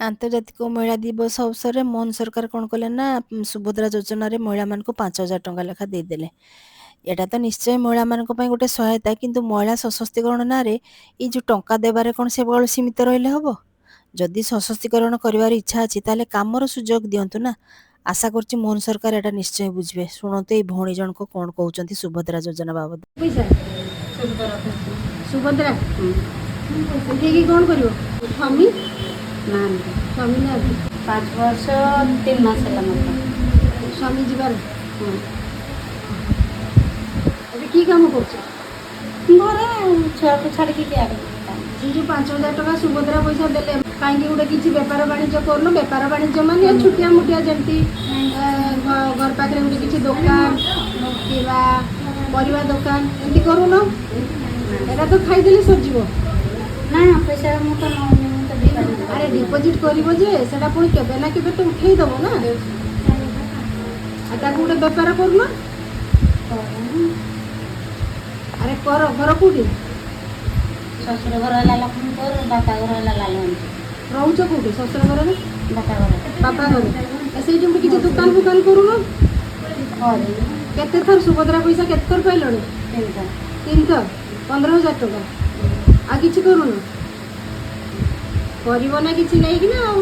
ଆନ୍ତର୍ଜାତିକ ମହିଳା ଦିବସ ଅବସରରେ ମୋହନ ସରକାର କ'ଣ କଲେ ନା ସୁଭଦ୍ରା ଯୋଜନାରେ ମହିଳାମାନଙ୍କୁ 5,000 ଟଙ୍କା ଲେଖା ଦେଇଦେଲେ। ଏଇଟା ତ ନିଶ୍ଚୟ ମହିଳାମାନଙ୍କ ପାଇଁ ଗୋଟେ ସହାୟତା, କିନ୍ତୁ ମହିଳା ସଶକ୍ତିକରଣ ନାଁରେ ଏଇ ଯେଉଁ ଟଙ୍କା ଦେବାରେ କ'ଣ ସେ କେବଳ ସୀମିତ ରହିଲେ ହେବ? ଯଦି ସଶକ୍ତିକରଣ କରିବାର ଇଚ୍ଛା ଅଛି ତାହେଲେ କାମର ସୁଯୋଗ ଦିଅନ୍ତୁ ନା। ଆଶା କରୁଛି ମୋହନ ସରକାର ଏଟା ନିଶ୍ଚୟ ବୁଝିବେ। ଶୁଣନ୍ତୁ ଏଇ ଭଉଣୀ ଜଣକ କ'ଣ କହୁଛନ୍ତି ସୁଭଦ୍ରା ଯୋଜନା ବାବଦ। ପଇସା ସୁଭଦ୍ରା ଉଠେଇକି କ'ଣ କରିବ? ସ୍ୱାମୀ ନାହାନ୍ତି। ସ୍ୱାମୀ ନାହାନ୍ତି? 5 ବର୍ଷ 3 ମାସ ହେଲା ମୋତେ। ସ୍ୱାମୀ ଯିବାର ହଁ। ଏବେ କି କାମ କରୁଛ? ଘରେ ଛୁଆକୁ ଛାଡ଼ିକି କିଏ ଆଡ଼େ କାମ। ସେ ଯେଉଁ 5,000 ଟଙ୍କା ସୁଭଦ୍ରା ପଇସା ଦେଲେ, କାହିଁକି ଗୋଟେ କିଛି ବେପାର ବାଣିଜ୍ୟ କରୁନ? ବେପାର ବାଣିଜ୍ୟ ମାନେ ଛୋଟିଆ ମୋଟିଆ ଯେମିତି ଘର ପାଖରେ ଗୋଟେ କିଛି ଦୋକାନ କିମ୍ବା ପରିବା ଦୋକାନ ଏମିତି କରୁନ? ଏଇଟା ତ ଖାଇଦେଲେ ସରିଯିବ। ନା ପଇସା ମୁଁ ତ ନେଉନି, ମୁଁ ତ ଦେଇପାରିବି। ଆରେ ଡିପୋଜିଟ୍ କରିବ ଯେ ସେଟା ପୁଣି କେବେ ନା କେବେ ତ ଉଠେଇ ଦେବ ନା। ଆଉ ତାକୁ ଗୋଟେ ବେପାର କରୁନ? ଆରେ କର। ଘର କୋଉଠି? ଶ୍ୱଶୁର ଘର ହେଲା ଲକ୍ଷ୍ମୀପୁର, ବାପା ଘର ହେଲା ଲାଲଗଞ୍ଜ। ରହୁଛ କୋଉଠି? ଶ୍ୱଶୁର ଘରରେ? ବାପା ଘର। ବାପା ଘରେ। ସେଇଠି ଗୋଟେ କିଛି ଦୋକାନ ଫୋକାନ କରୁନ? କରିନି। କେତେ ଥର ସୁଭଦ୍ରା ପଇସା କେତେ ଥର ପାଇଲଣି? 3 ଥର। 3 ଥର 15,000 ଟଙ୍କା। ଆଉ କିଛି କରୁନ? କରିବ ନା କିଛି ନେଇକିନା ଆଉ।